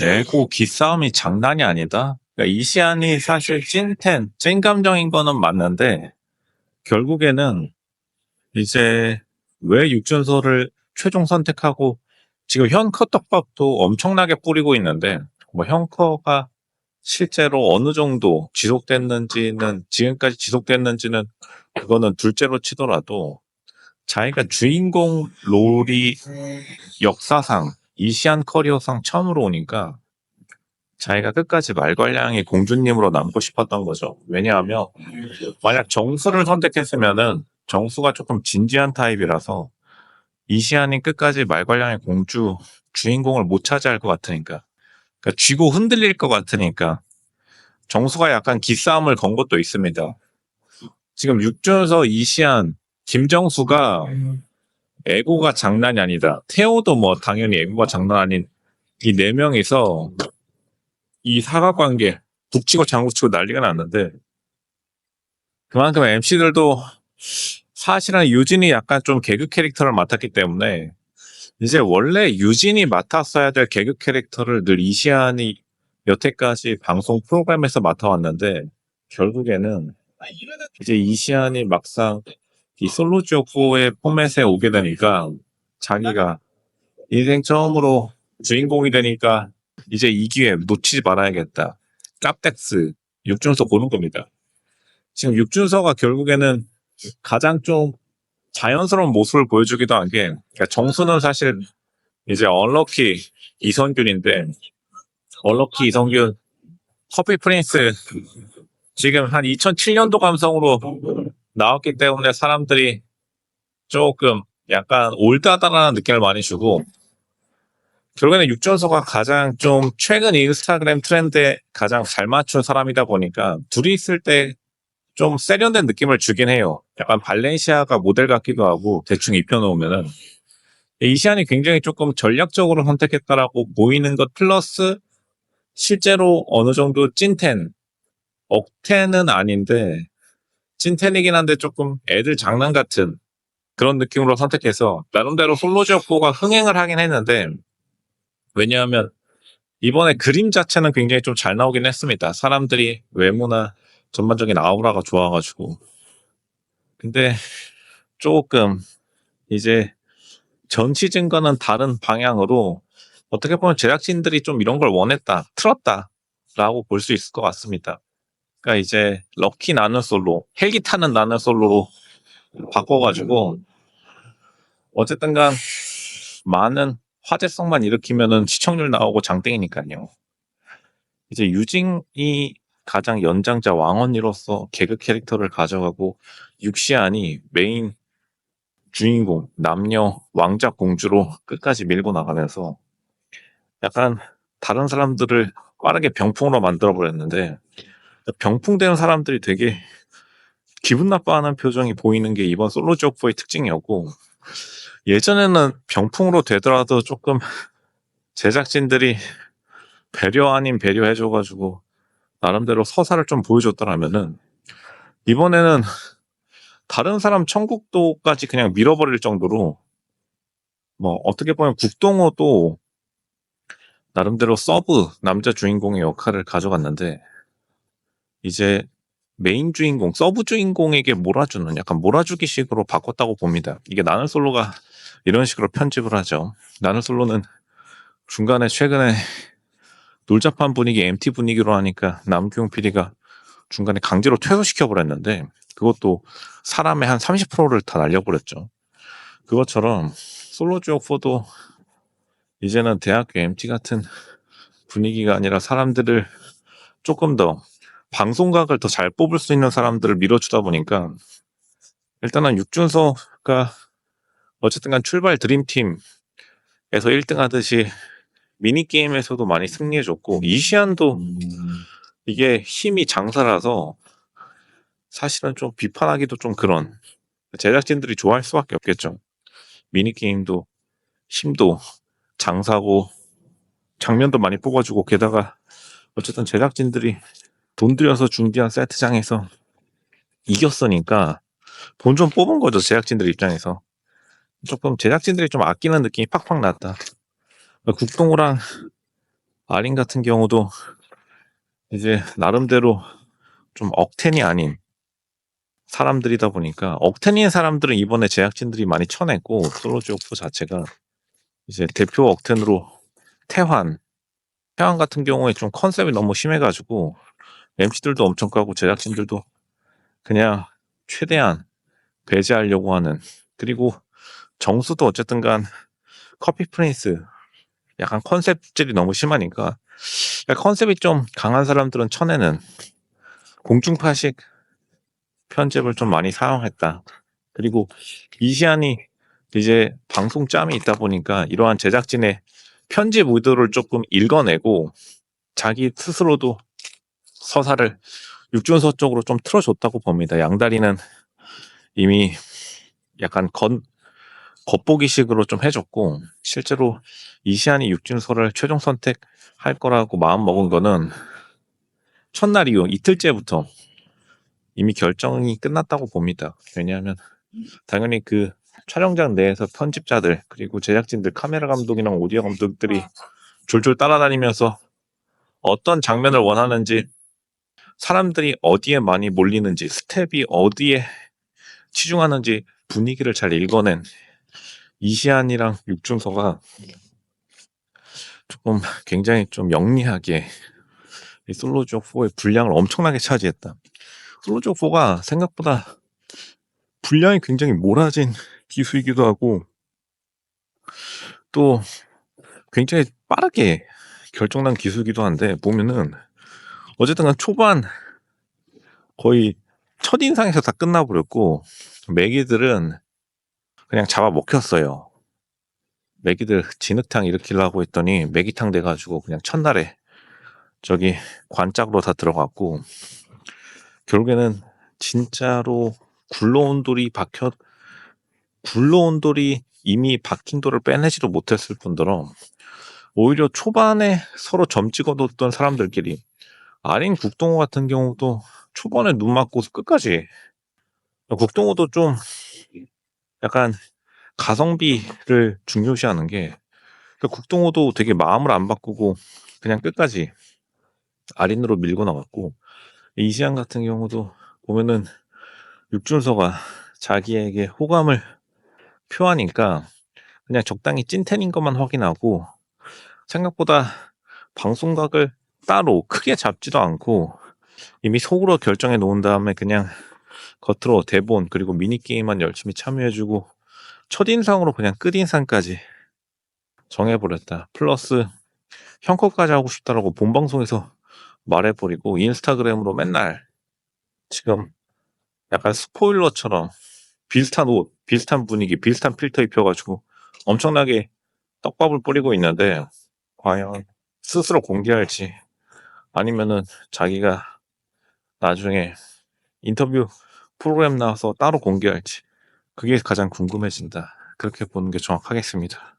에고 기싸움이 장난이 아니다. 그러니까 이시안이 사실 찐 감정인 거는 맞는데 결국에는 이제 왜 육준서를 최종 선택하고 지금 현커 떡밥도 엄청나게 뿌리고 있는데 뭐 현커가 실제로 어느 정도 지속됐는지는 지금까지 지속됐는지는 그거는 둘째로 치더라도 자기가 주인공 롤이 역사상 이시안 커리어상 처음으로 오니까 자기가 끝까지 말괄량이 공주님으로 남고 싶었던 거죠. 왜냐하면 만약 정수를 선택했으면은 정수가 조금 진지한 타입이라서 이시안이 끝까지 말괄량의 공주 주인공을 못 차지할 것 같으니까, 그러니까 쥐고 흔들릴 것 같으니까 정수가 약간 기싸움을 건 것도 있습니다. 지금 육준서, 이시안, 김정수가 에고가 장난이 아니다. 태호도 뭐 당연히 에고가 장난 아닌 이 네 명이서 이 사각관계 북치고 장구치고 난리가 났는데 그만큼 MC들도 사실은 유진이 약간 좀 개그 캐릭터를 맡았기 때문에 이제 원래 유진이 맡았어야 될 개그 캐릭터를 늘 이시안이 여태까지 방송 프로그램에서 맡아왔는데 결국에는 이제 이시안이 막상 이 솔로지오포의 포맷에 오게 되니까 자기가 인생 처음으로 주인공이 되니까 이제 이 기회 놓치지 말아야겠다. 짭덱스 육준서 보는 겁니다. 지금 육준서가 결국에는 가장 좀 자연스러운 모습을 보여주기도 한 게, 그러니까 정수는 사실 이제 언럭키 이성균인데, 언럭키 이성균 커피 프린스 지금 한 2007년도 감성으로 나왔기 때문에 사람들이 조금 약간 올드하다라는 느낌을 많이 주고, 결국에는 육준서가 가장 좀 최근 인스타그램 트렌드에 가장 잘 맞춘 사람이다 보니까 둘이 있을 때 좀 세련된 느낌을 주긴 해요. 약간 발렌시아가 모델 같기도 하고 대충 입혀놓으면은 이시안이 굉장히 조금 전략적으로 선택했다라고 보이는 것 플러스 실제로 어느 정도 찐텐, 억텐은 아닌데 찐텐이긴 한데 조금 애들 장난 같은 그런 느낌으로 선택해서 나름대로 솔로지오포가 흥행을 하긴 했는데 왜냐하면 이번에 그림 자체는 굉장히 좀 잘 나오긴 했습니다. 사람들이 외모나 전반적인 아우라가 좋아가지고. 근데 조금 이제 전 시즌과는 다른 방향으로 어떻게 보면 제작진들이 좀 이런 걸 원했다, 틀었다라고 볼 수 있을 것 같습니다. 그러니까 이제 럭키 나는 솔로, 헬기 타는 나는 솔로로 바꿔가지고 어쨌든 간 많은 화제성만 일으키면은 시청률 나오고 장땡이니까요. 이제 유징이 가장 연장자 왕언니로서 개그 캐릭터를 가져가고 육시안이 메인 주인공, 남녀 왕자 공주로 끝까지 밀고 나가면서 약간 다른 사람들을 빠르게 병풍으로 만들어 버렸는데 병풍되는 사람들이 되게 기분 나빠하는 표정이 보이는 게 이번 솔로지오포의 특징이었고 예전에는 병풍으로 되더라도 조금 제작진들이 배려 아닌 배려 해줘가지고 나름대로 서사를 좀 보여줬더라면은 이번에는 다른 사람 천국도까지 그냥 밀어버릴 정도로 뭐 어떻게 보면 국동호도 나름대로 서브 남자 주인공의 역할을 가져갔는데 이제 메인 주인공, 서브 주인공에게 몰아주는 약간 몰아주기식으로 바꿨다고 봅니다. 이게 나는 솔로가 이런 식으로 편집을 하죠. 나는 솔로는 중간에 최근에 놀자판 분위기, MT 분위기로 하니까 남규용 PD가 중간에 강제로 퇴소시켜버렸는데 그것도 사람의 한 30%를 다 날려버렸죠. 그것처럼 솔로지오4도 이제는 대학교 MT 같은 분위기가 아니라 사람들을 조금 더 방송각을 더 잘 뽑을 수 있는 사람들을 밀어주다 보니까 일단은 육준서가 어쨌든 간 출발 드림팀에서 1등 하듯이 미니게임에서도 많이 승리해줬고 이시안도 이게 힘이 장사라서 사실은 좀 비판하기도 좀 그런 제작진들이 좋아할 수밖에 없겠죠. 미니게임도 힘도 장사고 장면도 많이 뽑아주고 게다가 어쨌든 제작진들이 돈 들여서 준비한 세트장에서 이겼으니까 돈 좀 뽑은 거죠. 제작진들 입장에서 조금 제작진들이 좀 아끼는 느낌이 팍팍 났다. 국동호랑 아린 같은 경우도 이제 나름대로 좀 억텐이 아닌 사람들이다 보니까, 억텐인 사람들은 이번에 제작진들이 많이 쳐냈고, 솔로지 오프 자체가 이제 대표 억텐으로 태환 같은 경우에 좀 컨셉이 너무 심해가지고 MC들도 엄청 까고 제작진들도 그냥 최대한 배제하려고 하는. 그리고 정수도 어쨌든 간 커피 프린스 약간 컨셉질이 너무 심하니까 컨셉이 좀 강한 사람들은 쳐내는 공중파식 편집을 좀 많이 사용했다. 그리고 이시안이 이제 방송 짬이 있다 보니까 이러한 제작진의 편집 의도를 조금 읽어내고 자기 스스로도 서사를 육준서 쪽으로 좀 틀어줬다고 봅니다. 양다리는 이미 약간 겉보기식으로 좀 해줬고, 실제로 이시안이 육준서를 최종 선택할 거라고 마음 먹은 거는 첫날 이후 이틀째부터 이미 결정이 끝났다고 봅니다. 왜냐하면 당연히 그 촬영장 내에서 편집자들 그리고 제작진들, 카메라 감독이랑 오디오 감독들이 졸졸 따라다니면서 어떤 장면을 원하는지, 사람들이 어디에 많이 몰리는지, 스텝이 어디에 치중하는지 분위기를 잘 읽어낸 이시안이랑 육준서가 조금 굉장히 좀 영리하게 이 솔로지옥 4의 분량을 엄청나게 차지했다. 솔로지옥 4가 생각보다 분량이 굉장히 몰아진 기수이기도 하고, 또 굉장히 빠르게 결정난 기수이기도 한데, 보면은 어쨌든 간 초반 거의 첫인상에서 다 끝나버렸고, 매기들은 그냥 잡아먹혔어요. 매기들 진흙탕 일으키려고 했더니 매기탕 돼가지고 그냥 첫날에 저기 관짝으로 다 들어갔고, 결국에는 진짜로 굴러온 돌이 이미 박힌 돌을 빼내지도 못했을 뿐더러 오히려 초반에 서로 점 찍어뒀던 사람들끼리, 아린 국동호 같은 경우도 초반에 눈 맞고 끝까지, 국동호도 좀 약간 가성비를 중요시하는 게, 국동호도 되게 마음을 안 바꾸고 그냥 끝까지 아린으로 밀고 나갔고, 이시안 같은 경우도 보면은 육준서가 자기에게 호감을 표하니까 그냥 적당히 찐텐인 것만 확인하고, 생각보다 방송각을 따로 크게 잡지도 않고 이미 속으로 결정해 놓은 다음에 그냥 겉으로 대본 그리고 미니게임만 열심히 참여해주고 첫인상으로 그냥 끝인상까지 정해버렸다. 플러스 형컷까지 하고 싶다라고 본방송에서 말해버리고 인스타그램으로 맨날 지금 약간 스포일러처럼 비슷한 옷, 비슷한 분위기, 비슷한 필터 입혀가지고 엄청나게 떡밥을 뿌리고 있는데, 과연 스스로 공개할지 아니면은 자기가 나중에 인터뷰 프로그램 나와서 따로 공개할지, 그게 가장 궁금해진다. 그렇게 보는 게 정확하겠습니다.